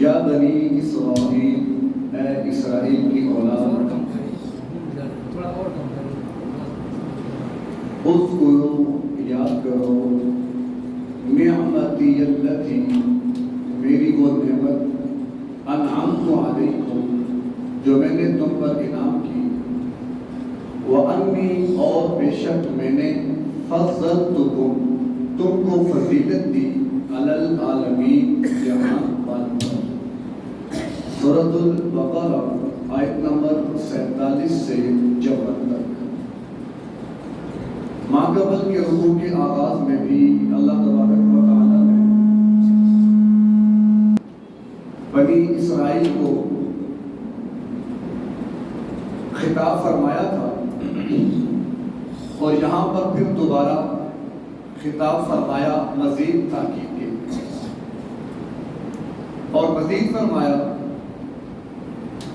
یا بنی اسرائیل، اے اسرائیل کی اولاد، اذکروا یاد کرو نعمتی اللتی میری وہ نعمت انعمت علیکم جو میں نے تم پر انعام کی، وانی اور بے شک میں نے فضلتکم تم کو فضیلت دی علی العالمین جہان والوں پر۔ سورۃ البقرہ آیت نمبر 47 سے 54 تک۔ ماقبل کے رکوع کے آغاز میں بھی اللہ تبارک و تعالی نے بنی اسرائیل کو خطاب فرمایا تھا، اور یہاں پر پھر دوبارہ خطاب فرمایا مزید تاکید کے، اور مزید فرمایا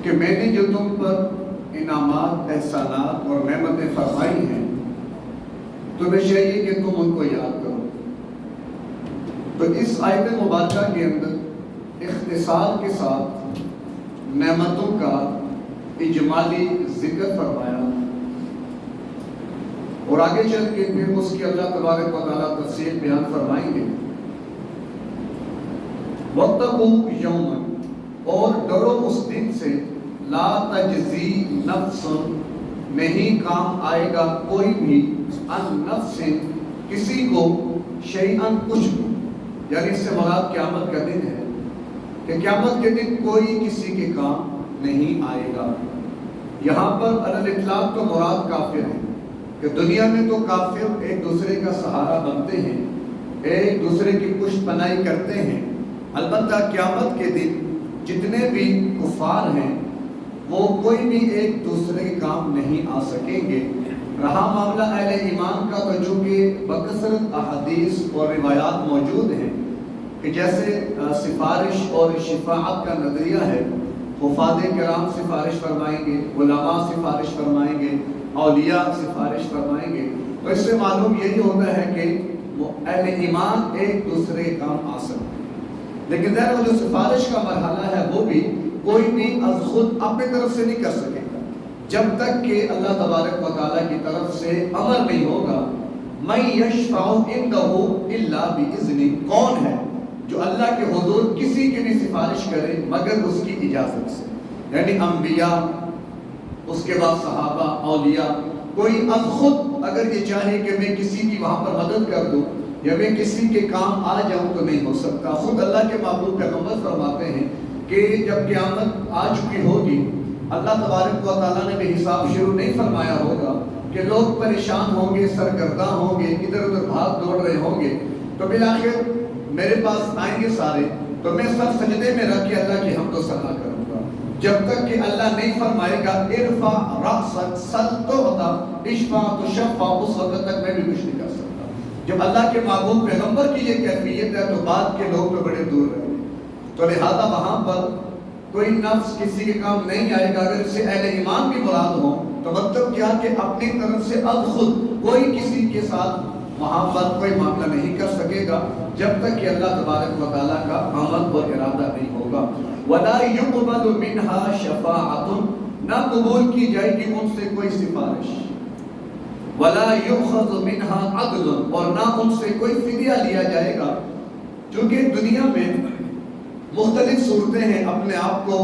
کہ میں نے جو تم پر انعامات، احسانات اور نعمتیں فرمائی ہیں تمہیں چاہیے کہ تم ان کو یاد کرو۔ تو اس آیت مبارکہ کے اندر اختصار کے ساتھ نعمتوں کا اجمالی ذکر فرمایا، اور آگے چل کے پھر اس کی اللہ تبارک و تعالیٰ تفصیل بیان فرمائیں گے۔ وَاتَّقُوا يَوْمًا، اور ڈرو اس دن سے لا تجزی نفس، نہیں کام آئے گا کوئی بھی ان نفس کسی کو شیئن کچھ بھی، یعنی اس سے مراد قیامت کا دن ہے کہ قیامت کے دن کوئی کسی کے کام نہیں آئے گا۔ یہاں پر علی الاطلاق تو مراد کافر ہے کہ دنیا میں تو کافر ایک دوسرے کا سہارا بنتے ہیں، ایک دوسرے کی پشت پناہی کرتے ہیں، البتہ قیامت کے دن جتنے بھی کفار ہیں وہ کوئی بھی ایک دوسرے کے کام نہیں آ سکیں گے۔ رہا معاملہ اہل ایمان کا تو چونکہ بکثرت احادیث اور روایات موجود ہیں کہ جیسے سفارش اور شفاعت کا نظریہ ہے، حفاظ کرام سفارش فرمائیں گے، علماء سفارش فرمائیں گے، اولیاء سفارش فرمائیں گے، تو اس سے معلوم یہی ہوتا ہے کہ اہل ایمان ایک دوسرے کے کام آ سکتے ہیں۔ لیکن ظاہر وہ جو سفارش کا مرحلہ ہے وہ بھی کوئی بھی از خود اپنے طرف سے نہیں کر سکے گا جب تک کہ اللہ تبارک و تعالیٰ کی طرف سے امر نہیں ہوگا۔ مَن یشفع عندہ الا باذنہ، کون ہے جو اللہ کے حضور کسی کی بھی سفارش کرے مگر اس کی اجازت سے، یعنی انبیاء، اس کے بعد صحابہ، اولیاء، کوئی از خود اگر یہ چاہے کہ میں کسی کی وہاں پر مدد کر دوں یا میں کسی کے کام آ جاؤں تو نہیں ہو سکتا۔ خود اللہ کے محبوب پیغمبر فرماتے ہیں کہ جب قیامت آ چکی ہوگی، اللہ تبارک و تعالیٰ نے بھی حساب شروع نہیں فرمایا ہوگا کہ لوگ پریشان ہوں گے، سرگرداں ہوں گے، ادھر ادھر بھاگ دوڑ رہے ہوں گے، تو بالآخر میرے پاس آئیں گے سارے، تو میں سب سجدے میں رکھ کے اللہ کی حمد و ثنا کروں گا، جب تک کہ اللہ نہیں فرمائے گا ارفع رأسک سل تعطیٰ اشفع تشفع، اس وقت تک میں بھی کچھ نہیں کر سکتا۔ جب اللہ کے محبوب پیغمبر کی یہ کیفیت ہے تو بعد کے لوگ تو بڑے دور رہیں گے۔ تو لہذا وہاں پر کوئی نفس کسی کے کام نہیں آئے گا۔ اگر اس سے اہل ایمان بھی مراد ہو تو مطلب کیا کہ اپنی طرف سے اب خود کوئی کسی کے ساتھ وہاں پر کوئی معاملہ نہیں کر سکے گا جب تک کہ اللہ تبارک و تعالیٰ کا عمل اور ارادہ نہیں ہوگا۔ وَلَا يُقْبَلُ مِنْهَا شَفَاعَةٌ، نہ قبول کی جائے گی ان سے کوئی سفارش، وَلَا يُؤْخَذُ مِنْهَا عَدْلٌ، اور نہ ان سے کوئی فدیہ لیا جائے گا۔ چونکہ دنیا میں مختلف صورتیں ہیں اپنے آپ کو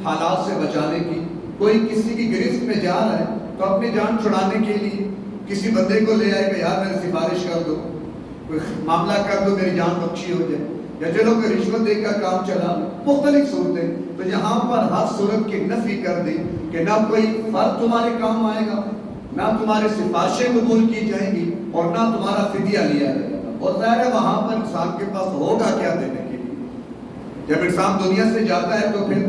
حالات سے بچانے کی۔ کوئی کسی کی گرفت میں جا رہا ہے تو اپنی جان چھڑانے کے لیے کسی بندے کو لے آئے گا، یار میری سفارش کر دو، کوئی معاملہ کر دو، میری جان بخشی ہو جائے، یا چلو کوئی رشوت دے کر کام چلا، مختلف صورتیں۔ تو یہاں پر ہر صورت کی نفی کر دی کہ نہ کوئی فرد تمہارے کام آئے گا، نہ تمہارے سفارشیں قبول کی جائیں گی، اور نہ تمہارا فدیہ لیا جائے گا۔ اور ظاہر ہے وہاں پر انسان کے پاس ہوگا کیا دینے کے لیے؟ جب انسان دنیا سے جاتا ہے تو پھر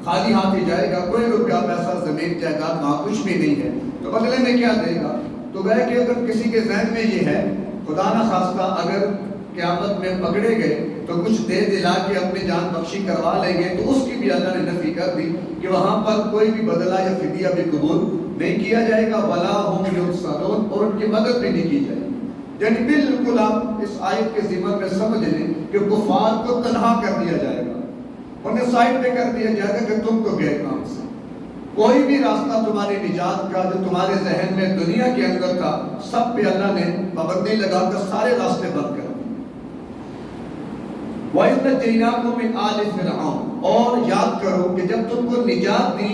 خالی ہاتھ ہی جائے گا، کوئی روپیہ پیسہ زمین جائیداد وہاں کچھ بھی نہیں ہے، تو بدلے میں کیا دے گا؟ تو وہ کہ اگر کسی کے ذہن میں یہ ہے، خدا نہ خواستہ اگر قیامت میں پکڑے گئے تو کچھ دے دلا کے اپنی جان بخشی کروا لیں گے، تو اس کی بھی اللہ نے نفی کر دی کہ وہاں پر کوئی بھی بدلہ یا فدیہ بھی قبول نہیں کیا جائے گا، وَلَا هُمْ يُنصَرُونَ، اور ان کی مدد بھی نہیں کی جائے گی۔ یعنی بالکل آپ اس آیت کے ضمن میں سمجھ لیں کہ کفار کو تنہا کر دیا جائے گا، انہیں سائڈ پہ کر دیا جائے گا کہ تم تو گئے کام سے. کوئی بھی راستہ تمہاری نجات کا جو تمہارے ذہن میں دنیا کے اندر تھا سب پہ اللہ نے پابندی لگا کر سارے راستے بند کر دیے. وَإِذْ نَجَّيْنَاكُم مِّنْ آلِ فِرْعَوْنَ، اور یاد کرو کہ جب تم کو نجات دی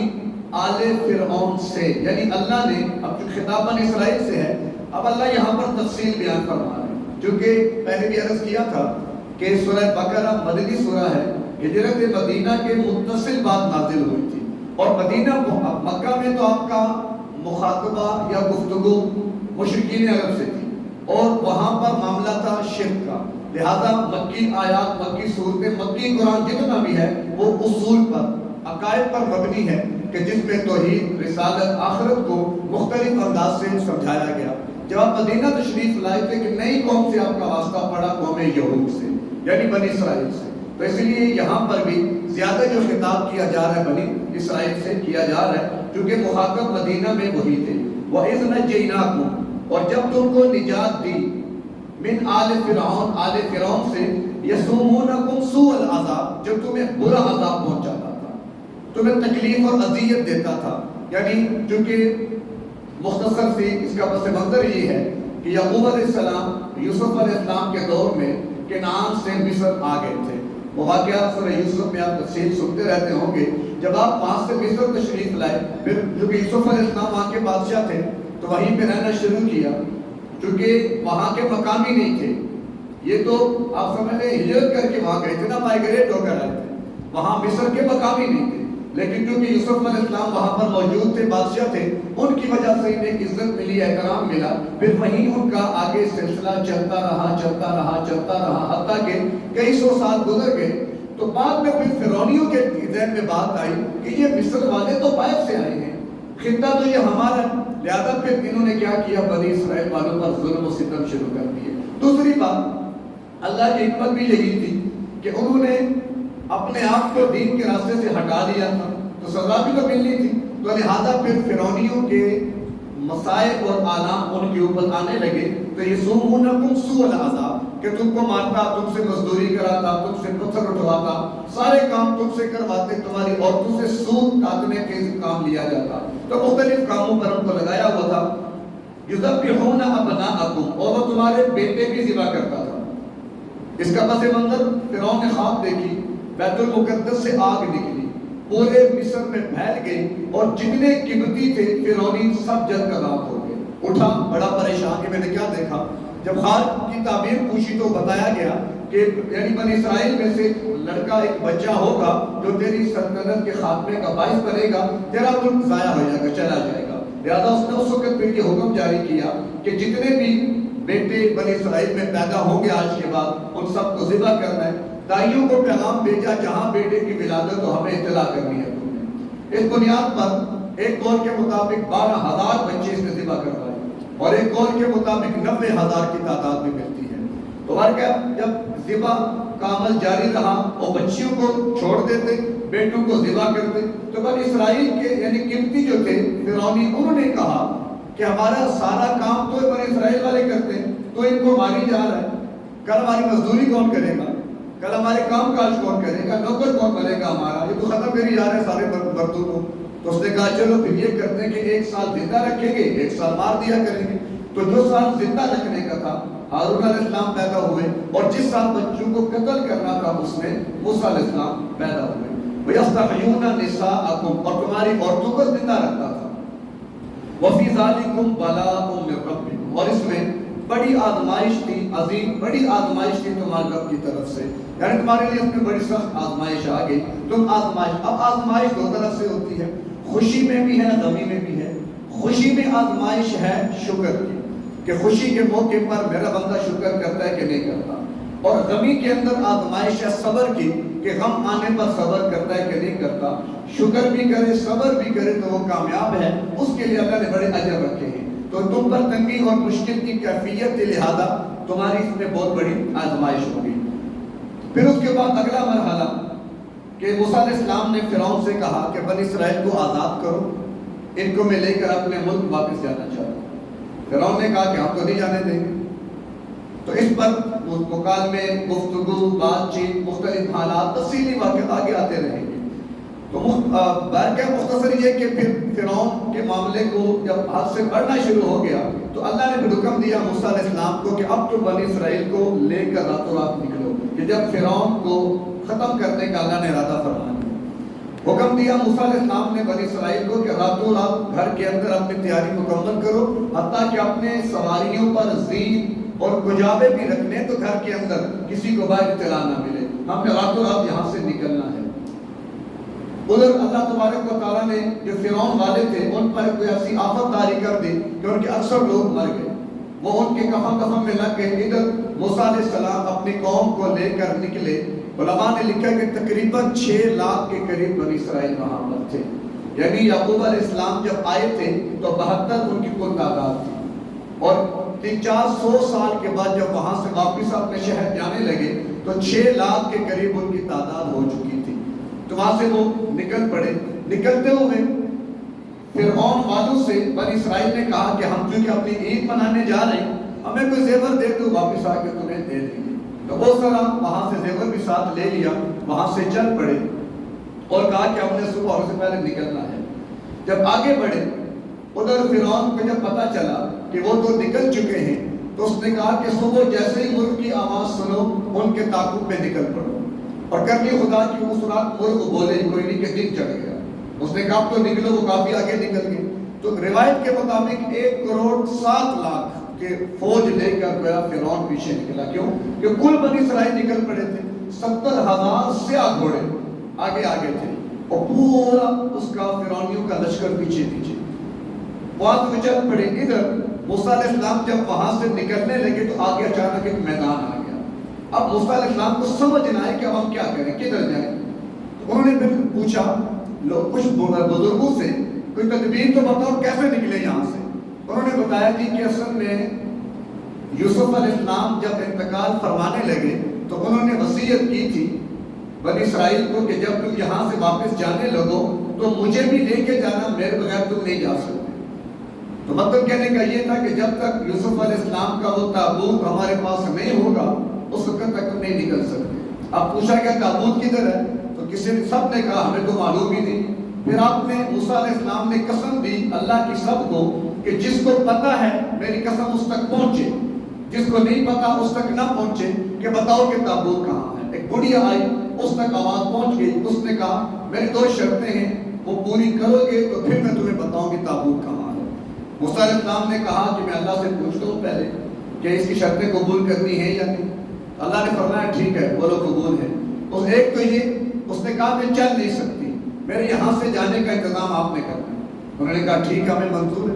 آل فرعون سے، یعنی اللہ نے، اب جو خطاب بنی اسرائیل سے ہے، اب اللہ یہاں پر تفصیل بیان فرما رہے ہیں. چونکہ پہلے بھی عرض کیا تھا کہ سورہ بقرہ مدنی سورہ ہے، ہجرت مدینہ کے متصل بعد نازل ہوئی تھی، اور مدینہ مکہ میں تو آپ کا مخاطبہ یا گفتگو مشرکین عرب سے تھی، اور وہاں پر معاملہ تھا شرک کا. لہذا مکی آیات، مکی صورتیں، مکی قرآن جتنا بھی ہے وہ اصول پر، عقائد پر مبنی ہے کہ جس میں توحید، رسالت، آخرت کو مختلف انداز سے سمجھایا گیا. جب آپ مدینہ تشریف لائے تھے کہ نئی قوم سے آپ کا واسطہ پڑا، قوم یہود سے، یعنی بنی اسرائیل سے، تو اس لیے یہاں پر بھی زیادہ جو خطاب کیا جا رہا ہے بنی اسرائیل سے کیا جا رہا ہے، کیونکہ مخاطب مدینہ میں وہی تھے. وَإِذْ نَجَّيْنَاكُمْ، اور جب تم کو نجات دی، من آل فرعون، آل فرعون سے، یسومونکم سوء العذاب، جب تمہیں برا عذاب پہنچاتا تھا، تمہیں تکلیف اور اذیت دیتا تھا. یعنی چونکہ مختصر سی اس کا پس منظر یہ ہے کہ یعقوب علیہ السلام یوسف علیہ السلام کے دور میں کنعان سے مصر آ گئے تھے. وہ واقعات سورہ یوسف میں آپ تفصیل سنتے رہتے ہوں گے. جب آپ وہاں سے مصر تشریف لائے، پھر چونکہ یوسف علیہ السلام وہاں کے بادشاہ تھے تو وہیں پہ رہنا شروع کیا، چونکہ وہاں کے مقامی نہیں تھے. یہ تو آپ سمجھ لیں ہجرت کر کے وہاں گئے تھے نا، مائیگریٹ ہو کر آئے تھے، وہاں مصر کے مقامی نہیں تھے. لیکن کیونکہ یوسف علیہ السلام وہاں پر موجود تھے، بادشاہ تھے، ان کی وجہ سے انہیں عزت ملی، احترام ملا. پھر وہیں ان کا آگے سلسلہ چلتا رہا حتیٰ کہ کئی سو سال گزر گئے. تو بعد میں پھر فرعونیوں کے ذہن میں بات آئی کہ یہ مصر والے تو باہر سے آئے ہیں، خطہ تو یہ ہمارا. لہذا پھر انہوں نے کیا کیا، بنی اسرائیل والوں پر ظلم و ستم شروع کر دیے. دوسری بات اللہ کی حکمت بھی یہی تھی کہ انہوں نے اپنے آپ کو دین کے راستے سے ہٹا دیا تھا تو سزا بھی تو ملنی تھی. تو لہذا پھر فرعونیوں کے مصائب اور آلام ان کے اوپر آنے لگے. تو یہ یسومونکم سوء العذاب، کہ تم کو مارتا، تم سے مزدوری کراتا، تم سے پتھر اٹھواتا، سارے کام تم سے کرواتے، تمہاری عورتوں سے سود کاٹنے کے کام لیا جاتا. تو مختلف کاموں پر ان کو لگایا ہوا تھا. یذبحون ابناءکم، اور وہ تمہارے بیٹے بھی ذبح کرتا تھا. اس کا پس منظر فرعون نے خواب دیکھی، بیت المقدس سے آگ نکلی، پورے مصر میں پھیل گئی، اور جتنے قبطی تھے فرعونی سب جل کر راکھ ہو گئے. اٹھا بڑا پریشان کہ میں نے کیا دیکھا. جب خواب کی تعبیر پوچھی تو بتایا گیا کہ یعنی بنی اسرائیل میں سے لڑکا، ایک بچہ ہوگا جو تیری سلطنت کے خاتمے کا باعث بنے گا، تیرا ملک ضائع ہو جائے گا، چلا جائے گا. لہذا اس نے اس وقت پھر یہ حکم جاری کیا کہ جتنے بھی بیٹے بنی اسرائیل میں پیدا ہوں گے آج کے بعد ان سب کو ذبح کرنا ہے. دائیوں کو پیغام بھیجا جہاں بیٹے کی ولادت ہو ہمیں اطلاع کرنی ہے تم نے. اس بنیاد پر ایک قول کے مطابق 12,000 بچے اس نے ذبح کروائے، اور ایک قول کے مطابق 90,000 کی تعداد بھی ملتی ہے. تو جب ذبح کا عمل جاری رہا اور بچیوں کو چھوڑ دیتے، بیٹوں کو ذبح کرتے، تو بنی اسرائیل کے یعنی قبطی جو تھے فرعونی، انہوں نے کہا کہ ہمارا سارا کام تو بنی اسرائیل والے کرتے ہیں، تو ان کو ماری جا رہا ہے، کل ہماری مزدوری کون کرے گا، کل ہمارے کام کاج کون کرے گا، نوکر کون بنے گا ہمارا، یہ تو ختم کری جا رہے ہیں سارے مردوں کو. تو اس نے کہا چلو پھر یہ کرتے ہیں کہ 1 سال زندہ رکھیں گے، 1 سال مار دیا کریں گے. تو جو سال زندہ رکھنے کا تھا ہارون علیہ السلام پیدا ہوئے، اور جس سال بچوں کو قتل کرنا تھا اس میں موسیٰ علیہ السلام پیدا ہوئے. وَيَسْتَحْيُونَ نِسَاءَكُمْ، اور تمہاری عورتوں کو زندہ رکھتا تھا. وَفِي ذَلِكُمْ بَلَاءٌ مِّن رَّبِّكُمْ، اور اس میں بڑی آزمائش تھی، عظیم بڑی آزمائش تھی تمہارے رب کی طرف سے. یعنی تمہارے لیے اس میں بڑی سخت آزمائش آ گئی. تم آزمائش، اب آزمائش 2 طرح سے ہوتی ہے، خوشی میں بھی ہے، غمی میں بھی ہے. خوشی میں آزمائش ہے شکر کی، کہ خوشی کے موقع پر میرا بندہ شکر کرتا ہے کہ نہیں کرتا، اور غمی کے اندر آزمائش ہے صبر کی، کہ غم آنے پر صبر کرتا ہے کہ نہیں کرتا. شکر بھی کرے صبر بھی کرے تو وہ کامیاب ہے، اس کے لیے اللہ نے بڑے اجر رکھے ہیں. تو تم پر تنگی اور مشکل کی کیفیت کے لہذا تمہاری اس میں بہت بڑی آزمائش ہوگی. پھر اس کے بعد اگلا مرحلہ کہ موسیٰ علیہ السلام نے فرعون سے کہا کہ بنی اسرائیل کو آزاد کرو، ان کو میں لے کر اپنے ملک واپس جانا چاہتا ہوں. فرعون نے کہا کہ ہم تو نہیں جانے دیں گے. تو اس پر مکالمے، گفتگو، بات چیت، مختلف حالات، تفصیلی واقعات آگے آتے رہیں گے۔ تو کیا مختصر یہ کہ پھر فرعون کے معاملے کو جب حد سے بڑھنا شروع ہو گیا تو اللہ نے پھر حکم دیا موسیٰ علیہ السلام کو کہ اب تو بنی اسرائیل کو لے کر راتوں رات نکلو، کہ جب فرعون کو ختم کرنے کا اللہ نے ارادہ فرمایا۔ حکم دیا موسیٰ علیہ السلام نے بنی اسرائیل کو کہ راتوں رات گھر کے اندر اپنی تیاری مکمل کرو، حتیٰ کہ اپنے سواریوں پر زین اور کجابے بھی رکھنے تو گھر کے اندر کسی کو باہر اطلاع نہ ملے، ہم نے راتوں رات یہاں سے نکلنا ہے۔ ادھر اللہ تبارک و تعالیٰ نے جو فرعون والے تھے ان پر کوئی ایسی آفت طاری کر دی کہ ان کے اکثر لوگ مر گئے، وہ ان کے کفن میں لگ گئے۔ ادھر موسیٰ علیہ السلام اپنی قوم کو لے کر نکلے۔ علماء نے لکھا کہ تقریباً 6 لاکھ کے قریب بنی اسرائیل وہاں پر تھے، یعنی یعقوب علیہ السلام جب آئے تھے تو 72 ان کی کل تعداد تھی، اور 400 سال کے بعد جب وہاں سے واپس اپنے شہر جانے لگے تو 6 لاکھ کے قریب ان کی تعداد ہو چکی تھی۔ تو وہاں سے وہ نکل پڑے۔ نکلتے ہوئے فرعون والوں سے بنی اسرائیل نے کہا کہ ہم چونکہ اپنی عید منانے جا رہے ہیں، ہمیں کوئی زیور دے دو، واپس آ کے تمہیں دے دیں گے۔ تو وہ سارا وہاں سے زیور بھی ساتھ لے لیا، وہاں سے چل پڑے اور کہا کہ ہم نے صبح اور سے پہلے نکلنا ہے۔ جب آگے بڑھے ادھر فرعون کو جب پتا چلا کہ وہ تو نکل چکے ہیں تو اس نے کہا کہ صبح جیسے ہی مرغ کی آواز سنو ان کے تعاقب میں نکل پڑو، اور کرنی خدا کی اس رات مرغ بولے کوئی نہیں کہ دن چڑھ گیا۔ اس نے کہا تو نکلو، وہ کافی آگے نکل گئے۔ تو روایت کے مطابق 1,07,00,000 کے فوج لے کر گیا فرعون پیچھے نکلا۔ کیوں؟ کہ کل بنی اسرائیل نکل پڑے تھے، 70,000 سیاہ گھوڑے آگے آگے تھے، اور پورا اس کا فرعونیوں کا لشکر پیچھے پیچھے۔ وہاں سے چل پڑے۔ ادھر موسیٰ علیہ السلام جب وہاں سے نکلنے لگے تو آگے اچانک ایک میدان آ گیا۔ اب موسیٰ علیہ السلام کو سمجھنا ہے کہ اب ہم کیا کریں، کدھر جائیں۔ انہوں نے پھر پوچھا کچھ بزرگوں سے، کوئی تدبیر تو بتاؤ کیسے نکلے یہاں سے۔ انہوں نے بتایا جی کہ اصل میں یوسف علیہ السلام جب انتقال فرمانے لگے تو انہوں نے وصیت کی تھی بنی اسرائیل کو کہ جب تم یہاں سے واپس جانے لگو تو مجھے بھی لے کے جانا، میرے بغیر تم نہیں جا سکتے۔ تو مطلب کہنے کا یہ تھا کہ جب تک یوسف علیہ السلام کا وہ تابوت ہمارے پاس نہیں ہوگا اس وقت تک ہم نہیں نکل سکتے۔ اب پوچھا گیا تابوت کدھر ہے، تو کسی نے سب نے کہا ہمیں تو معلوم ہی نہیں۔ پھر آپ نے موسیٰ علیہ السلام نے قسم دی اللہ کی سب کو کہ جس کو پتا ہے میری قسم اس تک پہنچے، جس کو نہیں پتا اس تک نہ پہنچے، کہ بتاؤ کہ تابوت کہاں ہے۔ ایک بڑھیا آئی، اس تک آواز پہنچ گئی، اس نے کہا میری 2 شرطیں ہیں، وہ پوری کرو گے تو پھر میں تمہیں بتاؤں کہ تابوت کہاں ہے۔ موسیٰ علیہ السلام نے کہا کہ میں اللہ سے پوچھتا ہوں پہلے کہ اس کی شرطیں قبول کرنی ہے یا نہیں۔ اللہ نے فرمایا ٹھیک ہے، بولو قبول ہے۔ اس ایک تو یہ، اس نے کہا میں چل نہیں سکتی، میرے یہاں سے جانے کا انتظام آپ نے کرنا ہے۔ انہوں نے کہا ٹھیک ہے، ہمیں منظور ہے۔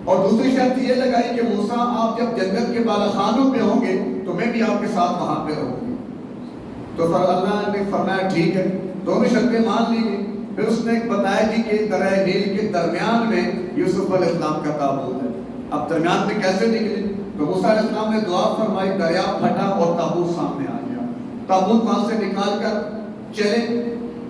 اور دوسری شرط یہ لگائی کہ موسیٰ آپ جب جنت کے بالا خانوں پہ ہوں گے تو میں بھی آپ کے ساتھ وہاں پہ رہوں گی۔ تو اللہ نے فرمایا ٹھیک ہے، دونوں شرطیں مان لی گئی۔ پھر اس نے بتایا جی کہ دریا نیل کے درمیان میں یوسف علیہ السلام کا تابوت ہے۔ اب درمیان میں کیسے نکلے؟ تو موسیٰ علیہ السلام نے دعا فرمائی، دریا پھٹا اور تابوت سامنے آ گیا۔ تابوت وہاں سے نکال کر چلے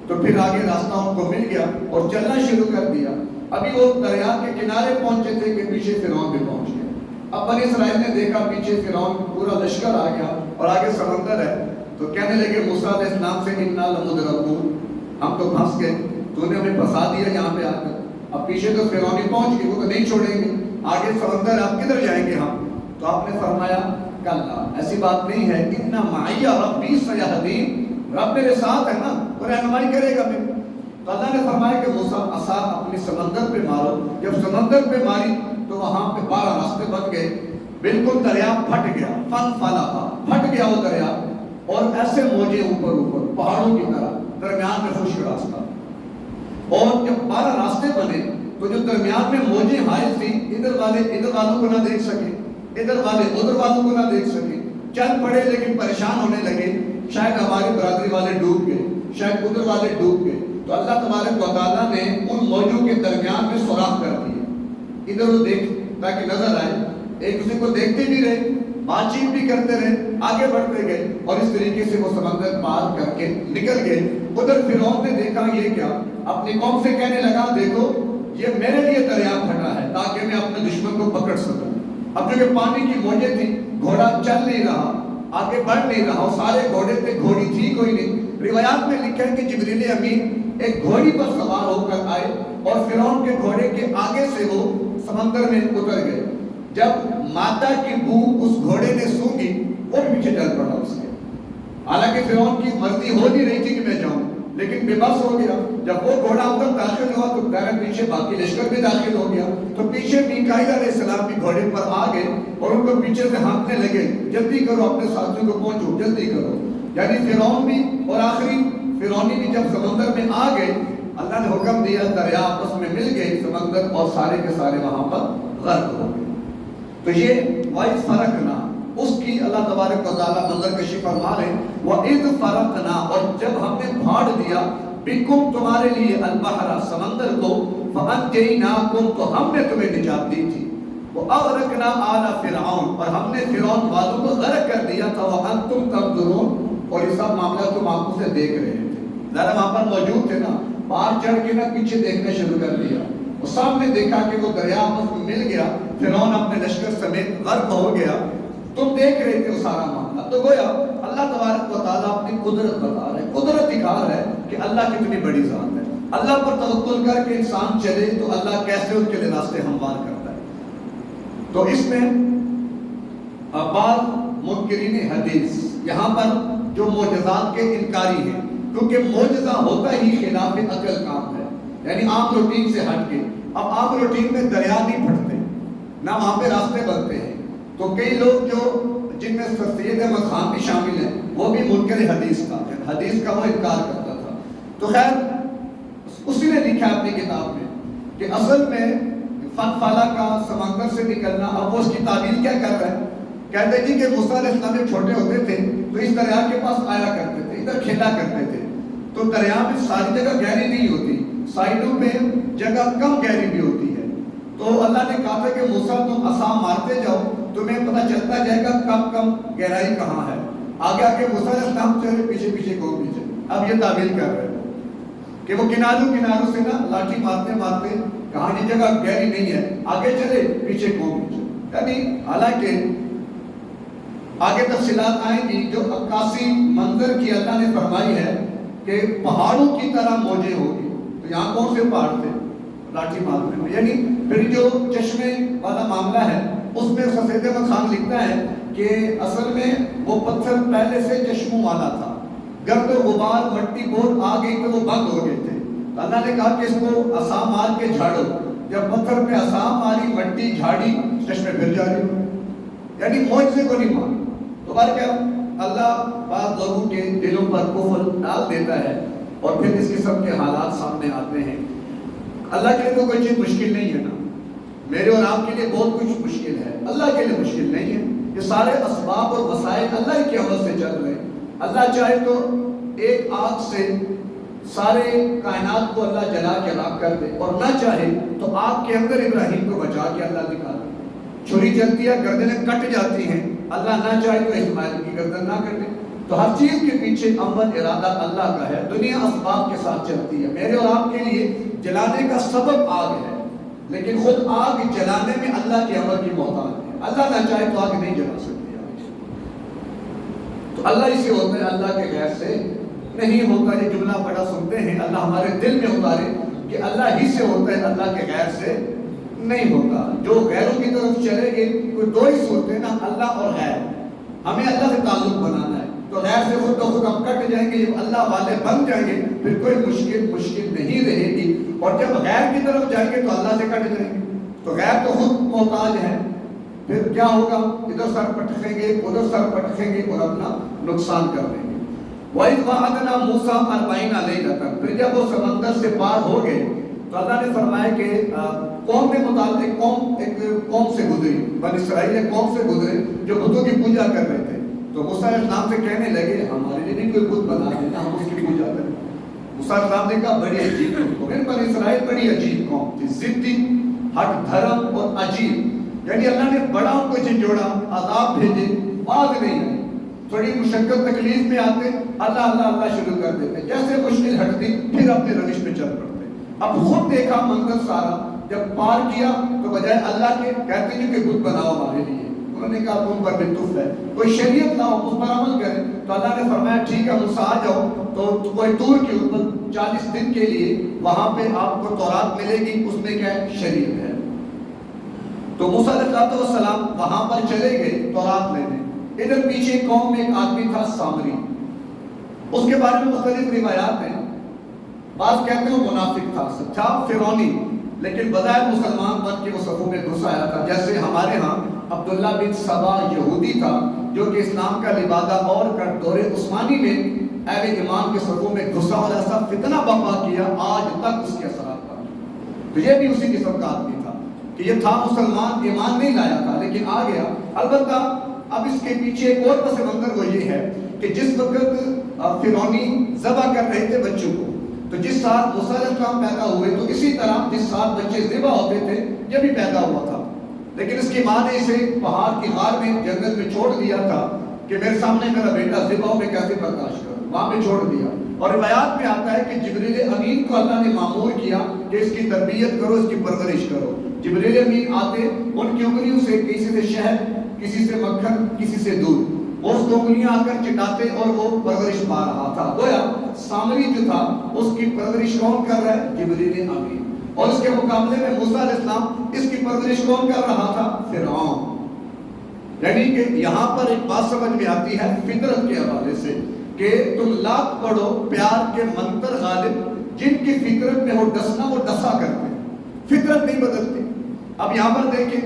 تو پھر آگے راستہ ان کو مل گیا اور چلنا شروع کر دیا۔ ابھی وہ دریا کے کنارے پہنچے تھے کہ پیچھے فرعون بھی پہنچ گیا۔ اب بنی اسرائیل نے دیکھا پیچھے فرعون پورا لشکر آ گیا اور آگے سمندر ہے، تو کہنے لگے موسیٰ علیہ السلام سے انا لمدرکون، ہم تو پھنس گئے، تو نے ہمیں پھنسا دیا یہاں پہ آ کر۔ اب پیچھے تو فرعون پہنچ گئے، وہ تو نہیں چھوڑیں گے، آگے سمندر ہے، اب کدھر جائیں گے ہم؟ تو آپ نے فرمایا کلا، ایسی بات نہیں ہے، ان معی ربی سیہدین، رب میرے ساتھ ہے نا، وہ رہنمائی کرے گا میری۔ تو اللہ نے فرمایا کہ موسیٰ عصا اپنی سمندر پہ مارو۔ جب سمندر پہ ماری تو وہاں پہ 12 راستے بن گئے، بالکل دریا پھٹ گیا، پھٹ گیا وہ دریا، اور ایسے موجے اوپر پہاڑوں کی طرح، درمیان میں خشک راستہ۔ اور جب 12 راستے بنے تو جو درمیان میں موجیں حائل تھی، ادھر والوں کو نہ دیکھ سکے، ادھر والوں کو نہ دیکھ سکے، چل پڑے لیکن پریشان ہونے لگے، شاید ہماری برادری والے ڈوب گئے، شاید ادھر والے ڈوب گئے۔ تو اللہ تبارک و تعالیٰ نے ان موجوں کے درمیان میں سوراخ کر دیے، ادھر وہ دیکھ تاکہ نظر آئے، ایک دوسرے کو دیکھتے بھی رہے، بات چیت بھی کرتے رہے، آگے بڑھتے گئے، اور اس طریقے سے وہ سمندر پار کر کے نکل گئے۔ ادھر فرعون نے دیکھا یہ کیا، اپنی قوم سے کہنے لگا دیکھو یہ میرے لیے دریا پھٹا ہے تاکہ میں اپنے دشمن کو پکڑ سکوں۔ اب جو کہ پانی کی موجیں تھی، گھوڑا چل نہیں رہا، آگے بڑھ نہیں رہا، سارے گھوڑے تھے، گھوڑی تھی کوئی نہیں۔ روایات میں لکھا ہے کہ جبریل امین ایک گھوڑی پر سوار ہو کر آئے اور فرعون کے گھوڑے کے آگے سے وہ سمندر میں اتر گئے۔ جب مادہ کی بو اس گھوڑے نے سونگھی، وہ بھی پیچھے چل پڑا اس کے۔ حالانکہ فرعون کی مرضی ہو نہیں رہی تھی کہ میں جاؤں، لیکن بے بس ہو گیا۔ جب وہ گھوڑا اندر داخل ہوا تو دائرہ پیچھے باقی لشکر بھی داخل ہو گیا، تو پیچھے میکائیل علیہ السلام بھی گھوڑے پر آ گئے اور ان کو پیچھے سے ہانکنے لگے، جلدی کرو اپنے ساتھیوں کو پہنچو، جلدی کرو۔ یعنی فرعون بھی اور آخری فرعونی بھی جب سمندر میں آ گئے، اللہ نے حکم دیا، دریا آپس میں مل گئے سمندر، اور سارے کے سارے وہاں پر غرق ہو گئے۔ تو یہ وَإِذْ فَرَقْنَا، اس کی اللہ تبارک و تعالیٰ منظر کشی فرما رہے ہیں، وَإِذْ فَرَقْنَا، اور جب ہم نے پھاڑ دیا، بِكُمْ تمہارے لیے البحر سمندر کو، فَأَنْجَيْنَاكُمْ تو ہم نے تمہیں نجات دی تھی، وَأَغْرَقْنَا آلَ فِرْعَوْنَ اور ہم نے فرعون والوں کو غرق کر دیا تھا، وَأَنْتُمْ تَنظُرُونَ اور یہ سب معاملہ تم آنکھوں سے دیکھ رہے تھے۔ ذرا وہاں پر موجود تھے نا، پار چڑھ کے نا پیچھے دیکھنا شروع کر دیا، اور سامنے دیکھا کہ وہ دریا آپس میں مل گیا، فرعون اپنے لشکر سمیت غرق ہو گیا، تم دیکھ رہے تھے وہ سارا معاملہ۔ تو گویا اللہ تبارک و تعالیٰ اپنی قدرت بتا رہے ہیں، قدرت دکھا رہا ہے کہ اللہ کتنی بڑی ذات ہے۔ اللہ پر توکل کر کے انسان چلے تو اللہ کیسے اس کے لیے راستے ہموار کرتا ہے۔ تو اس میں بعض منکرین حدیث یہاں پر جو معجزات کے انکاری ہیں، کیونکہ معجزہ ہوتا ہی خلاف عقل کام ہے، یعنی عام روٹین سے ہٹ کے۔ اب عام روٹین میں دریا نہیں پھٹتے، نہ وہاں پہ راستے بنتے ہیں، تو کئی لوگ جو جن میں سید احمد خان بھی شامل ہیں، وہ بھی منکر حدیث کا وہ انکار کرتا تھا۔ تو خیر اسی نے لکھا اپنی کتاب میں کہ اصل میں فن فالا کا سمندر سے نکلنا، اب وہ اس کی تعبیر کیا کر رہا ہے، کہتے ہیں کہ موسیٰ علیہ السلام جب چھوٹے ہوتے تھے تو اس دریا کے پاس آیا کرتے تھے، ادھر کھیلا کرتے تھے، تو دریا میں ساری جگہ گہری نہیں ہوتی، سائڈوں میں جگہ کم گہری بھی ہوتی ہے۔ تو اللہ نے کہا تھا کہ موسیٰ تم عصا مارتے جاؤ، تمہیں پتہ چلتا جائے گا کم گہرائی کہاں ہے۔ آگے آگے موسیٰ علیہ السلام چلے، پیچھے پیچھے کو پیچھے۔ اب یہ تعبیر کر رہے ہیں کہ وہ کناروں سے نا لاٹھی مارتے مارتے کہاں یہ جگہ گہری نہیں ہے، آگے چلے پیچھے کو پیچھے۔ یعنی حالانکہ آگے تفصیلات آئیں گی، جو عکاسی منظر کی اللہ نے فرمائی ہے کہ پہاڑوں کی طرح موجیں ہوگی، تو یہاں کون سے پہاڑ تھے لاٹھی مارنے میں، یعنی پھر جو چشمے والا معاملہ ہے اس میں سید احمد خان لکھتا ہے کہ اصل میں وہ پتھر پہلے سے چشموں والا تھا، گرد و غبار مٹی بہت آ گئی تو وہ بند ہو گئے تھے، تو اللہ نے کہا کہ اس کو عصا مار کے جھاڑو، جب پتھر پہ عصا ماری مٹی جھاڑی چشمے پھر جاری ہوئے، یعنی معجزے کو نہیں مانا۔ تو بلکہ اللہ بعض لوگوں کے دلوں پر کفر ڈال دیتا ہے اور پھر اس قسم کے حالات سامنے آتے ہیں۔ اللہ کے لیے تو کوئی چیز مشکل نہیں ہے نا، میرے اور آپ کے لیے بہت کچھ مشکل ہے، اللہ کے لیے مشکل نہیں ہے۔ یہ سارے اسباب اور وسائل اللہ کے عمل سے چل رہے ہیں۔ اللہ چاہے تو ایک آگ سے سارے کائنات کو اللہ جلا کے راکھ کر دے، اور نہ چاہے تو آگ کے اندر ابراہیم کو بچا کے اللہ نکال دے۔ چھری چلتی ہے، گردنیں کٹ جاتی ہیں، اللہ نہ چاہے تو اسماعیل کی گردن نہ کٹے۔ تو ہر چیز کے پیچھے عمل ارادہ اللہ کا ہے، دنیا اسباب کے ساتھ چلتی ہے۔ میرے اور آپ کے لیے جلانے کا سبب آگ ہے، لیکن خود آگ جلانے میں اللہ کے عمل کی محتاج ہے، اللہ نہ چاہے تو آگ نہیں جلا سکتی۔ تو اللہ ہی سے ہوتا ہے، اللہ کے غیر سے نہیں ہوتا۔ یہ جملہ بڑا سنتے ہیں، اللہ ہمارے دل میں اتارے کہ اللہ ہی سے ہوتا ہے، اللہ کے غیر سے نہیں ہوتا۔ جو غیروں کی طرف چلے گئے، کوئی دو ہی صورتیں نا، اللہ اور غیر، ہمیں اللہ سے تعلق بنانا ہے، تو غیر سے خود بخود ہم کٹ جائیں گے، جب اللہ والے بن جائیں گے پھر کوئی مشکل نہیں رہے گی، اور جب غیر کی طرف جائیں گے تو اللہ سے کٹ جائیں گے۔ تو غیر تو خود محتاج ہے، پھر کیا ہوگا، ادھر سر پٹکیں گے ادھر سر پٹکیں گے اور اپنا نقصان کر دیں گے۔ وَإِذْ وَعَدْنَا مُوسَىٰ 40 لَيْلَةً، پھر جب وہ سمندر سے پار ہو گئے تو اللہ نے فرمایا کہ قوم کے متعلق ایک قوم سے گزری، بنی اسرائیل ایک قوم سے گزرے جو بتوں کی پوجا کر رہے تھے، تو موسیٰ علیہ السلام سے کہنے لگے ہمارے لیے نہیں کوئی بت بنا دینا، ہم اس کی پوجا کریں۔ موسیٰ علیہ السلام نے کہا بڑی عجیب قوم، بنی اسرائیل بڑی عجیب قوم تھی، ضدی، ہٹ دھرم اور عجیب، یعنی اللہ نے بڑا ان کو جھنجھوڑا، عذاب بھیجے، بعد نہیں آئی، تھوڑی مشقت تکلیف میں آتے اللہ شروع کر دیتے، جیسے مشکل ہٹتی پھر اپنے روش پہ چل پڑتے۔ اب خود دیکھا منظر سارا، جب پار کیا تو بجائے اللہ کے کہتے ہیں کہ بت بناؤ ہمارے لیے، انہوں نے کہا تم پر بھی تف ہے، کوئی شریعت لاؤ اس پر عمل کریں. تو اللہ نے فرمایا ٹھیک ہے موسیٰ آ جاؤ. تو کوئی طور کے اوپر 40 دن کے لیے وہاں پہ آپ کو تورات ملے گی، اس میں کیا ہے؟ شریعت ہے. تو موسیٰ علیہ السلام وہاں پر چلے گئے تورات لینے. ادھر پیچھے قوم میں ایک آدمی تھا سامری، اس کے بارے میں مختلف روایات ہیں. بعض کہتے ہیں وہ منافق تھا فرعونی، لیکن بظاہر مسلمان بن کے وہ صفوں میں گھس آیا تھا. جیسے ہمارے ہاں عبداللہ بن سبا یہودی تھا جو کہ اسلام کا لبادہ اور کر دور عثمانی میں اہل ایمان کے صفوں میں گھسا اور ایسا فتنہ برپا کیا آج تک اس کے اثرات پر. تو یہ بھی اسی قسم کا آدمی تھا کہ یہ تھا مسلمان، ایمان نہیں لایا تھا لیکن آ گیا. البتہ اب اس کے پیچھے ایک اور پس منظر وہ یہ ہے کہ جس وقت فرعونی ذبح کر رہے تھے بچوں کو، تو جس سال موسیٰ علیہ السلام پیدا ہوئے تو اسی طرح جس سال بچے ذبح ہوتے تھے یہ بھی پیدا ہوا تھا. لیکن اس کی ماں نے اسے پہاڑ کی غار میں جنگل میں چھوڑ دیا تھا کہ میرے سامنے میرا بیٹا ذبح ہو میں کیسے برداشت کروں، وہاں پہ چھوڑ دیا. اور روایات میں آتا ہے کہ جبریل امین کو اللہ نے مامور کیا کہ اس کی تربیت کرو، اس کی پرورش کرو. جبریل امین آتے، ان کی انگلیوں سے کسی سے شہد، کسی سے مکھن، کسی سے دودھ، اور اس کو انگلیاں آ کر چٹاتے اور وہ پرورش پا رہا تھا. گویا سامری جو تھا اس کی پرورش کون کر رہا ہے؟ جبریل امین. اور اس کے مقابلے میں موسیٰ علیہ السلام اس کی پرورش کون کر رہا تھا؟ فرعون. یعنی کہ یہاں پر ایک بات سمجھ میں آتی ہے فطرت کے حوالے سے کہ تم لاکھ پڑھو پیار کے منتر غالب، جن کی فطرت میں ہو ڈسنا وہ ڈسا کرتے ہیں، فطرت نہیں بدلتی. اب یہاں پر دیکھیں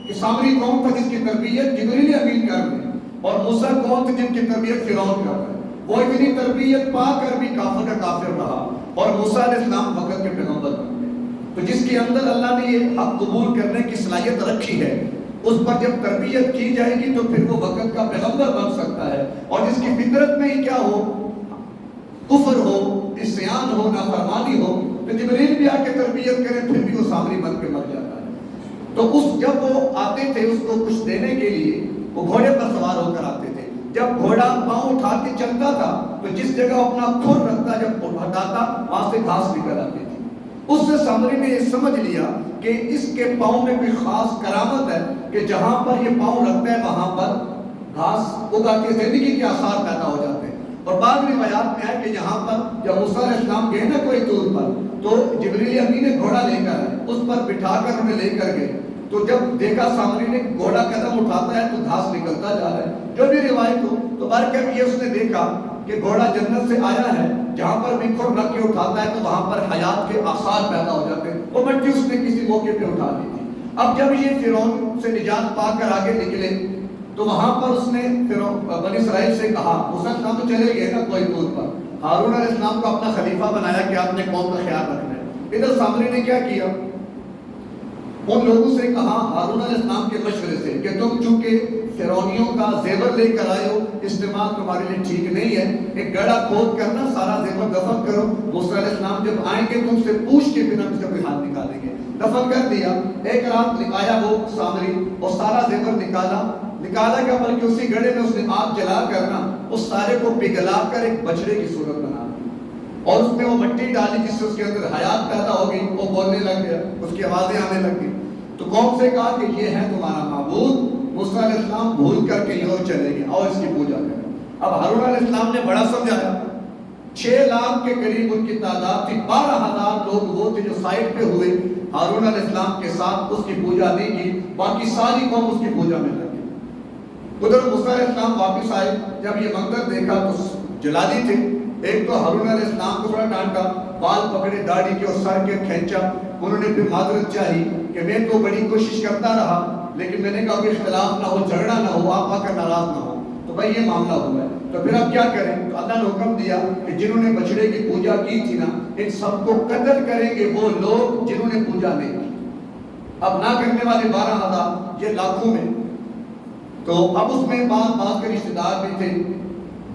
کہ سامری کون تھا جس کی تربیت جبریل امین کر رہے ہیں، اور موسیٰ کون تھے جن کی تربیت فرعون کر رہا ہے. وہ اتنی تربیت پا کر بھی کافر کا کافر رہا اور موسیٰ علیہ السلام وقت کے پیغمبر بن گئے. تو جس کے اندر اللہ نے یہ حق قبول کرنے کی صلاحیت رکھی ہے، اس پر جب تربیت کی جائے گی تو پھر وہ وقت کا پیغمبر بن سکتا ہے. اور جس کی فطرت میں ہی کیا ہو، کفر ہو، عصیان ہو، نافرمانی ہو، تو جبریل بھی آ کے تربیت کرے پھر بھی وہ سامری بن کے مر جاتا ہے. تو جب وہ آتے تھے اس کو کچھ دینے کے لیے وہ گھوڑے پر سوار ہو کر آتے تھے. جب گھوڑا پاؤں اٹھا کے چلتا تھا تو جس جگہ اپنا کھر رکھتا جب ہٹاتا وہاں سے گھاس نکل آتی تھی. اس سے سامری نے یہ سمجھ لیا کہ اس کے پاؤں میں کوئی خاص کرامت ہے کہ جہاں پر یہ پاؤں رکھتا ہے وہاں پر گھاس اگاتی ہے، زندگی کے آثار پیدا ہو جاتے ہیں. اور بعض روایات میں ہے کہ یہاں پر جب موسیٰ علیہ السلام گئے نا کوئی طور پر تو جبریل امین نے گھوڑا لے کر آئے، اس پر بٹھا کر انہیں لے کر گئے. تو جب دیکھا سامری نے گھوڑا قدم اٹھاتا ہے تو گھاس نکلتا جا رہا ہے، جو بھی روایت ہو. تو برکت یہ اس نے دیکھا کہ گھوڑا جنت سے آیا ہے، جہاں پر بھی کھر رکھ کے اٹھاتا ہے تو وہاں پر حیات کے آثار پیدا ہو جاتے ہیں. وہ مٹی اس نے کسی موقع پہ اٹھا لی تھی. اب جب یہ فرعون سے نجات پا کر آگے نکلے تو وہاں پر اس نے بنی اسرائیل سے کہا، موسیٰ السلام تو چلے گئے نا کوئی طور پر، ہارون علیہ السلام کو اپنا خلیفہ بنایا کہ آپ نے قوم کا خیال رکھنا ہے. ادھر سامری نے کیا کیا، ان لوگوں سے کہا ہارون علیہ السلام کے مشورے سے کہ تم چونکہ فرعونیوں کا زیور لے کر آئے ہو، استعمال تمہارے لیے ٹھیک نہیں ہے، ایک گڑھا کھود کرنا سارا زیور دفن کرو. موسیٰ علیہ السلام جب آئیں گے تم سے پوچھ کے پھر ہم اس کا کوئی ہاتھ نکالیں گے. دفن کر دیا. ایک رات آیا وہ سامری اور سارا زیور نکالا کیا، بلکہ اسی گڑھے میں اس نے آگ جلا کر نا اس سارے کو پگھلا کر ایک بچڑے کی صورت بنا دی اور اس میں وہ مٹی ڈالی جس سے اس کے اندر حیات پیدا ہو گئی. وہ بولنے لگ گیا، اس کی آوازیں آنے لگ گئی. تو قوم سے کہا کہ یہ ہے تمہارا معبود. موسیٰ علیہ السلام بھول کر کے یوں چلے گئے اور اس کی پوجا کریں. اب ہارون علیہ السلام نے بڑا سمجھایا. 6 لاکھ کے قریب ان کی تعداد تھی. 12,000 لوگ وہ تھے جو سائٹ پہ ہوئے ہارون علیہ السلام کے ساتھ، اس کی پوجا نہیں کی. باقی ساری قوم اس کی پوجا میں لگی. ادھر موسیٰ علیہ السلام واپس آئے. جب یہ منظر دیکھا تو جلالی تھے. ایک تو ہارون علیہ السلام کو تھوڑا ڈانٹا، بال پکڑے داڑھی کے اور سر کے کھینچا. انہوں نے پھر معذرت چاہی کہ میں تو بڑی کوشش کرتا رہا لیکن میں نے کہا کہ اختلاف نہ ہو، جھگڑا نہ ہو، آپ آ کر ناراض نہ ہو. تو بھائی یہ معاملہ ہوا ہے تو پھر اب کیا کریں. تو اللہ نے حکم دیا کہ جنہوں نے بچڑے کی پوجا کی تھی نا ان سب کو قتل کریں گے وہ لوگ جنہوں نے پوجا نہیں کی. اب نہ کرنے والے 12,000 یہ لاکھوں میں. تو اب اس میں بعض کے رشتہ دار بھی تھے،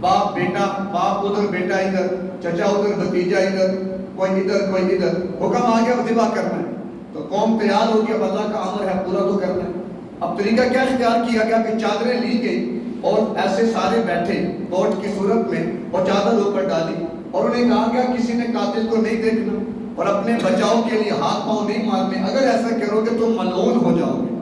باپ بیٹا، باپ ادھر بیٹا ادھر، چچا ادھر بھتیجا ادھر، کوئی ادھر کوئی ادھر. حکم آ گیا ذبح کرنا ہے. تو قوم تیار ہو گیا، اب اللہ کا امر ہے پورا تو کرنا ہے. اب طریقہ کیا اختیار کیا گیا کہ چادریں لی گئی اور ایسے سارے بیٹھے کوٹ کی صورت میں اور چادر اوپر ڈالی اور انہیں کہا گیا کسی نے قاتل کو نہیں دیکھنا اور اپنے بچاؤ کے لیے ہاتھ پاؤں نہیں مارنے، اگر ایسا کرو گے تو ملعون ہو جاؤ گے.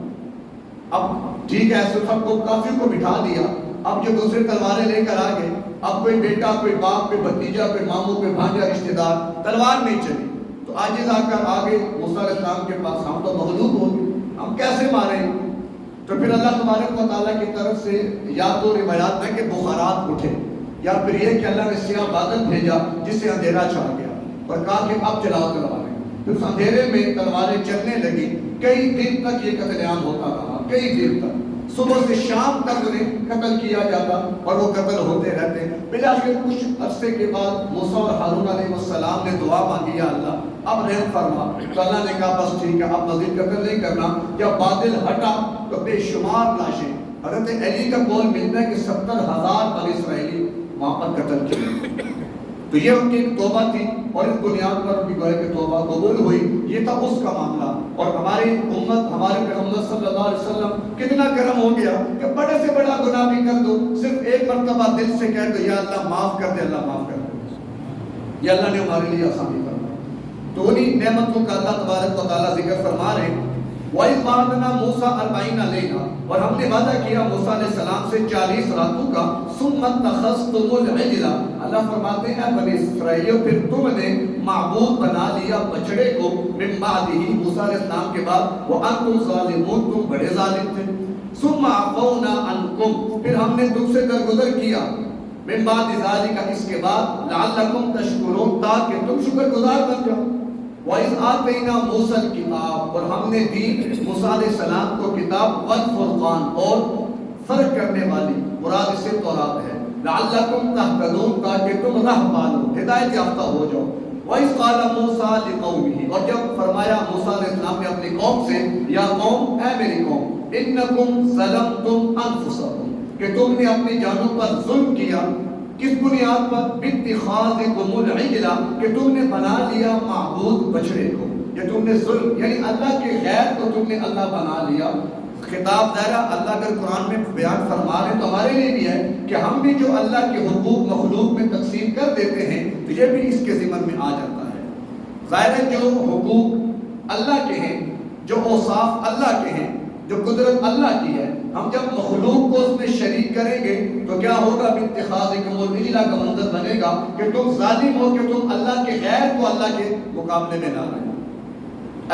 اب ٹھیک ہے، سب کو کافی کو بٹھا دیا، اب جو دوسرے تلواریں لے کر آ گئے، اب کوئی بیٹا، کوئی باپ، کوئی بھتیجا، کوئی ماموں، کوئی بھانجا، رشتہ دار، تلوار نہیں چلی، تو عاجز آ کر آگے موسیٰ علیہ السلام کے پاس، ہم تو مغلوب ہو گئے، ہم کیسے ماریں؟ تو پھر اللہ تبارک و تعالیٰ کی طرف سے یا تو روایات میں کہ بخارات اٹھے، یا پھر یہ کہ اللہ نے سیاہ بادل بھیجا جس سے اندھیرا چھا گیا اور کہا کہ اب چلاؤ تلواریں، پھر اس اندھیرے میں تلواریں چلنے لگی، کئی دن تک یہ قتل عام ہوتا رہا، کئی دن تک، صبح سے شام تک انہیں قتل کیا جاتا اور وہ قتل ہوتے رہتے۔ بلاخر کچھ عرصے کے بعد موسیٰ اور ہارون علیہ السلام نے دعا مانگی، یا اللہ اب رحم فرما، تو اللہ نے کہا بس ٹھیک ہے، اب مزید قتل نہیں کرنا۔ جب بادل ہٹا تو بے شمار لاشیں، حضرت علی کا قول ملتا ہے کہ 70,000 بنی اسرائیلی وہاں پر قتل کیے۔ تو یہ ان کی ایک توبہ تھی، اور اس بنیاد پر بھی گویا کہ توبہ قبول ہوئی۔ یہ تھا اس کا معاملہ، اور ہماری امت، ہمارے پیغمبر صلی اللہ علیہ وسلم کتنا کرم ہو گیا کہ بڑے سے بڑا گناہ بھی کر دو، صرف ایک مرتبہ دل سے کہہ دو یا اللہ معاف کر دے، اللہ معاف کر دے، یہ اللہ نے ہمارے لیے آسانی فرمائی۔ تو انہی نعمتوں کا اللہ تبارک و تعالیٰ ذکر فرما رہے ہیں۔ وَإِذْ وَعَدْنَا مُوسَىٰ 40 لَيْلًا، اور ہم نے وعدہ کیا موسیٰ علیہ السلام سے 40 راتوں کا۔ ثُمَّ اتَّخَذْتُمُ الْعِجْلَ، اللہ فرماتے ہیں بنی اسرائیلیوں پھر تم نے معبود بنا لیا بچڑے کو، من بعدہ، موسیٰ علیہ السلام کے بعد، وَأَنْتُمْ ظَالِمُونَ، تم بڑے ظالم تھے۔ ثُمَّ عَفَوْنَا عَنْكُمْ، پھر ہم نے تم سے درگزر کیا، من بعد ذَلِكَ، اس کے بعد، لَعَلَّكُمْ تَشْكُرُونَ، تاکہ تم شکر گزار بن جاؤ۔ وَإِذْ آتَيْنَا مُوسَى الْكِتَابَ، اور ہم نے دی موسیٰ علیہ السلام کو کتاب، وَالْفُرْقَانَ، اور فرق کرنے والی، مراد اس سے تورات ہے، لَعَلَّكُمْ تَهْتَدُونَ، تاکہ تم راہ پالو، ہدایت یافتہ ہو جاؤ۔ وَإِذْ قَالَ مُوسَىٰ لِقَوْمِهِ، اور جب فرمایا موسیٰ علیہ السلام نے اپنی قوم سے، یا قوم، اے میری قوم، إِنَّكُمْ ظَلَمْتُمْ أَنفُسَكُمْ، کہ تم نے اپنی جانوں پر ظلم کیا، کس بنیاد پر؟ بِاتِّخَاذِكُمُ الْعِجْلَ، کہ تم نے بنا لیا معبود بچڑے کو، یا تم نے ظلم، یعنی اللہ کے غیر کو تم نے اللہ بنا لیا۔ خطاب دائرہ اللہ اگر قرآن میں بیان فرما رہے تو ہمارے لیے بھی ہے کہ ہم بھی جو اللہ کے حقوق مخلوق میں تقسیم کر دیتے ہیں تو یہ بھی اس کے ضمن میں آ جاتا ہے۔ ظاہر ہے جو حقوق اللہ کے ہیں، جو اوصاف اللہ کے ہیں، جو قدرت اللہ کی ہے، ہم جب مخلوق کو اس میں شریک کریں گے تو کیا ہوگا؟ باتخاذکم العجل کا منظر بنے گا کہ تم ظالم ہو، کہ تم اللہ کے غیر کو اللہ کے مقابلے میں لا رہے ہو۔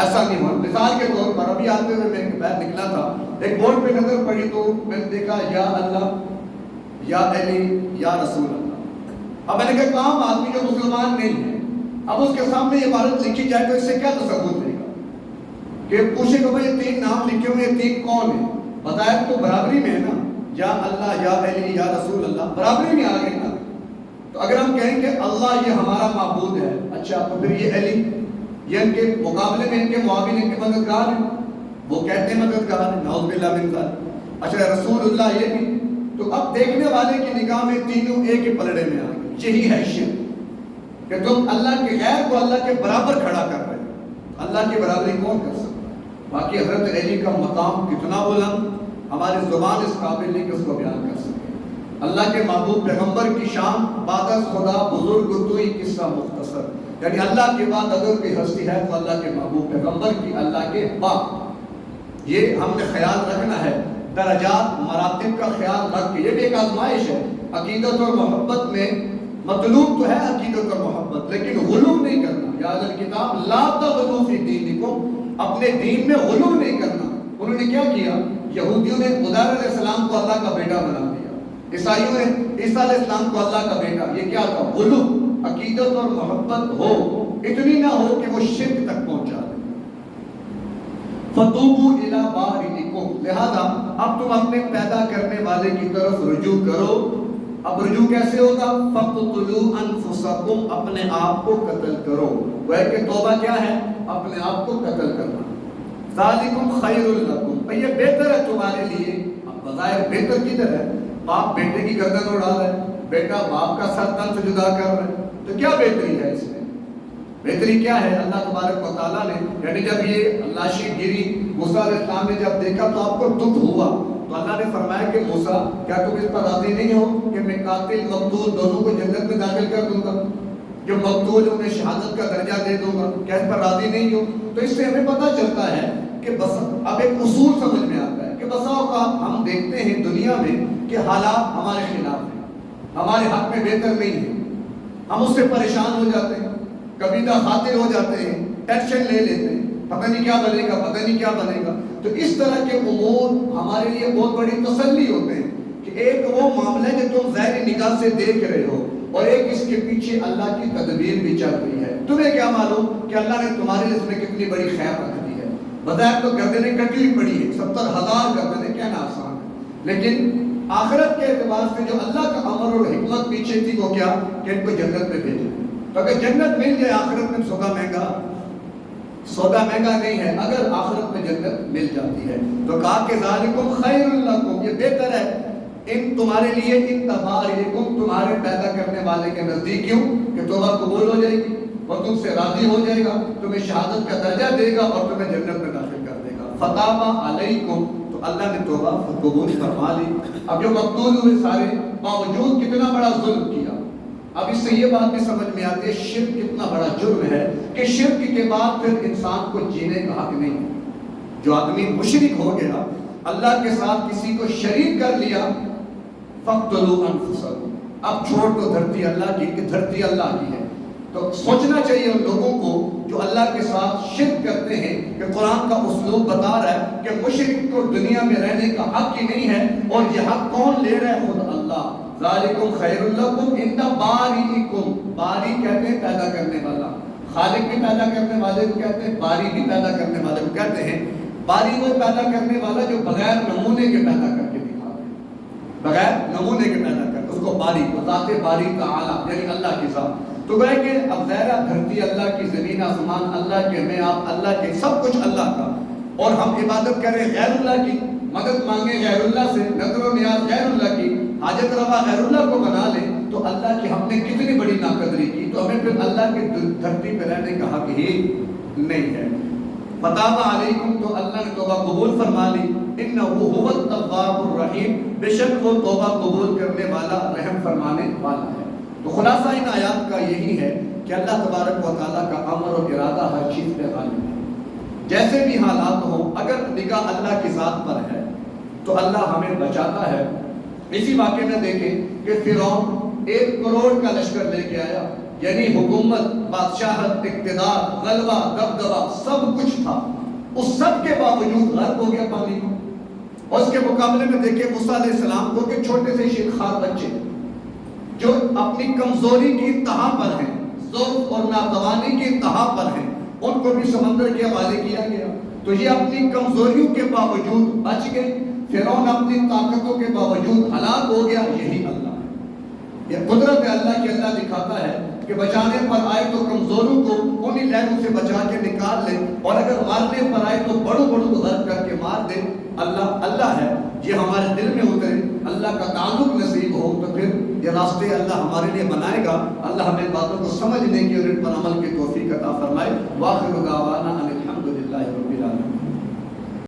ایسا نہیں ہو۔ مثال کے طور پر ابھی آتے ہوئے میں باہر نکلا تھا، ایک بورڈ پہ نظر پڑی تو میں نے دیکھا یا اللہ، یا علی، یا رسول اللہ۔ اب میں نے کہا عام آدمی جو مسلمان نہیں ہے، اب اس کے سامنے یہ عبارت لکھی جائے تو اس سے کیا تصور دے گا؟ کہ پوچھے کہ بھائی یہ 3 نام لکھے ہوئے، یہ 3 کون ہیں؟ بتایا تو برابری میں ہے نا، یا اللہ، یا علی، یا رسول اللہ، برابری میں آ گئے نا۔ تو اگر ہم کہیں کہ اللہ یہ ہمارا معبود ہے، اچھا تو پھر یہ علی، یہ ان کے مقابلے میں ان کے معاون، ان کے مددگار ہیں، وہ کہتے ہیں مددگار ہیں، نعوذ باللہ من ذالک۔ اچھا رسول اللہ یہ بھی، تو اب دیکھنے والے کی نگاہ میں تینوں ایک ہی پلڑے میں آ گئے۔ یہی ہے شرک، کہ تم اللہ کے غیر کو اللہ کے برابر کھڑا کر رہے ہو۔ اللہ کی برابری کون کر سکتا ہے؟ باقی حضرت علی کا مقام کتنا بلند، ہماری زبان اس قابل نہیں کہ اس کو بیان کر سکے۔ اللہ کے محبوب پیغمبر کی شان، بعد از خدا بزرگ توئی قصہ مختصر، یعنی اللہ کے بعد اگر کوئی ہستی ہے تو اللہ کے محبوب پیغمبر کی، اللہ کے بعد۔ یہ ہم نے خیال رکھنا ہے، درجات مراتب کا خیال رکھ کے، یہ بھی ایک آزمائش ہے۔ عقیدت اور محبت میں مطلوب تو ہے عقیدت اور محبت، لیکن غلو نہیں کرنا۔ یا اہل الکتاب لا تغلوا فی دینکم، اپنے دین میں غلو نہیں کرنا۔ انہوں نے کیا کیا؟ یہودیوں نے عزیر علیہ السلام کو اللہ کا بیٹا بنا دیا، عیسائیوں نے عیسیٰ علیہ السلام کو اللہ کا بیٹا۔ یہ کیا تھا؟ غلو۔ عقیدت اور محبت ہو، اتنی نہ ہو کہ وہ شرک تک پہنچا دے۔ فَتُوبُوا إِلَىٰ بَارِئِكُمْ، لہذا اب تم اپنے پیدا کرنے والے کی طرف رجوع کرو۔ اب رجوع کیسے ہوگا؟ فَقْتُلُوا أَنفُسَكُمْ، اپنے آپ کو قتل کرو۔ وہ ہے کہ توبہ کیا ہے؟ اپنے آپ کو قتل کرنا۔ ذَلِكُمْ خَيْرٌ لَكُمْ، یہ بہتر ہے تمہارے لیے۔ اب بظاہر بہتر کدھر ہے؟ باپ بیٹے کی گردن اڑا رہا ہے، بیٹا باپ کا سر تن سے جدا کر رہا ہے، تو کیا بہتری ہے اس میں؟ بہتری کیا ہے؟ اللہ تبارک و تعالیٰ نے، یعنی جب یہ لاشیں گری، موسیٰ علیہ السلام نے جب دیکھا تو آپ کو دکھ ہوا، تو اللہ نے فرمایا کہ موسیٰ کیا تم اس پر راضی نہیں ہو کہ میں قاتل مقتول دونوں کو جنت میں داخل کر دوں گا، جو مقتول انہیں شہادت کا درجہ دے دوں گا، کیا اس پر راضی نہیں ہو؟ تو اس سے ہمیں پتہ چلتا ہے کہ بس اب ایک اصول سمجھ میں آتا ہے کہ بسا اوقات ہم دیکھتے ہیں دنیا میں کہ حالات ہمارے خلاف ہیں، ہمارے حق میں بہتر نہیں ہے، ہم اس سے پریشان ہو جاتے ہیں، کبیدہ خاطر ہو جاتے ہیں، ٹینشن لے لیتے ہیں، پتہ نہیں کیا بنے گا، پتہ نہیں کیا بنے گا۔ تو اس طرح کے امور ہمارے لیے بہت بڑی تسلی ہوتے ہیں کہ ایک وہ معاملہ ہے جو تم ظاہری نگاہ سے دیکھ رہے ہو، اور ایک اس کے پیچھے اللہ کی تدبیر بھی چل رہی ہے۔ تمہیں کیا معلوم کہ اللہ نے تمہارے لیے اس میں کتنی بڑی خیر رکھ دی ہے۔ بظاہر تو گردنیں کٹی پڑی ہے، 70,000 گردنیں، کہنا آسان ہے، لیکن آخرت کے اعتبار سے جو اللہ کا امر اور حکمت پیچھے تھی وہ کیا کہ ان کو جنت میں بھیجے۔ تو اگر جنت مل جائے، آخرت میں سودا مہنگا نہیں ہے، اگر آخرت میں جنت مل جاتی ہے تو کہا کہ ذالکم خیر لکم، یہ بہتر ہے ان تمہارے لیے، ان تبارکم، تمہارے پیدا کرنے والے کے نزدیک، کیوں کہ توبہ قبول ہو جائے گی، وہ تم سے راضی ہو جائے گا، تمہیں شہادت کا درجہ دے گا اور تمہیں جنت میں داخل کر دے گا۔ فتاب علیکم، تو اللہ نے توبہ قبول فرما لی۔ اب جو مقتول ہوئے سارے، باوجود کتنا بڑا ظلم کیا، اب اس سے یہ بات بھی سمجھ میں آتی ہے شرک کتنا بڑا جرم ہے کہ شرک کے بعد پھر انسان کو جینے کا حق نہیں ہے۔ جو آدمی مشرک ہو گیا، اللہ کے ساتھ کسی کو شریک کر لیا، فَاقْتُلُوا أَنفُسَكُمْ، اب چھوڑ تو دھرتی اللہ کی، کہ دھرتی اللہ کی ہے۔ تو سوچنا چاہیے ان لوگوں کو جو اللہ کے ساتھ شرک کرتے ہیں کہ قرآن کا اسلوب بتا رہا ہے کہ مشرک کو دنیا میں رہنے کا حق ہی نہیں ہے، اور یہ حق کون لے رہا ہے؟ خود اللہ۔ ذالکم خیر لکم عند بارئکم، باری کہتے ہیں پیدا کرنے والا، خالق بھی پیدا کرنے والے کو کہتے ہیں، باری بھی پیدا کرنے والے کو کہتے ہیں۔ باری وہ پیدا کرنے والا جو بغیر نمونے کے پیدا کر کے دکھاتا ہے، بغیر نمونے کے پیدا کر کے، اس کو باری، ذات باری تعالی، یعنی اللہ کی ذات۔ تو گویا کہ اب ظاہرہ دھرتی اللہ کی، زمین آسمان اللہ کے، میں آپ اللہ کے، سب کچھ اللہ کا، اور ہم عبادت کریں غیر اللہ کی، مدد مانگیں غیر اللہ سے، نظر و نیاز غیر اللہ کی، حاجت روا غیر اللہ کو بنا لیں، تو اللہ کی ہم نے کتنی بڑی ناقدری کی، تو ہمیں پھر اللہ کی دھرتی پہ رہنے کا حق ہی نہیں ہے۔ فتاب علیکم، تو اللہ نے توبہ قبول فرما لی، انہ هو التواب الرحیم، بے شک وہ توبہ قبول کرنے والا، رحم فرمانے والا ہے۔ تو خلاصہ ان آیات کا یہی ہے کہ اللہ تبارک و تعالیٰ کا امر و ارادہ ہر چیز پہ غالب ہے، جیسے بھی حالات ہوں، اگر نگاہ اللہ کی ذات پر ہے تو اللہ ہمیں بچاتا ہے۔ اسی واقعے میں دیکھیں کہ فرعون 1 کروڑ کا لشکر لے کے آیا، یعنی حکومت، بادشاہت، اقتدار، غلبہ، دبدبہ، سب کچھ تھا، اس سب کے باوجود غرق ہو گیا پانی میں۔ اور اس کے مقابلے میں دیکھیں موسیٰ علیہ السلام کو کہ چھوٹے سے شیخار بچے جو اپنی کمزوری کی انتہا پر ہیں، ضعف اور ناتوانی کی انتہا پر ہیں، ان کو بھی سمندر کے حوالے کیا گیا۔ تو یہ اپنی کمزوریوں کے باوجود بچ گئے، فرعون اپنی طاقتوں کے باوجود ہلاک ہو گیا۔ یہی اللہ ہے، یہ قدرت اللہ کی۔ اللہ دکھاتا ہے کہ بچانے پر آئے تو کمزوروں کو انہی لہروں سے بچا کے نکال لے، اور اگر مارنے پر آئے تو بڑوں بڑوں کو غرق کر کے مار دے۔ اللہ ہے، یہ ہمارے دل میں اترے، اللہ کا تعلق نصیب ہو تو پھر یہ راستے اللہ ہمارے لیے بنائے گا۔ اللہ ہمیں باتوں کو سمجھنے کی اور ان پر عمل کی توفیق عطا فرمائے۔ وآخر دعوانا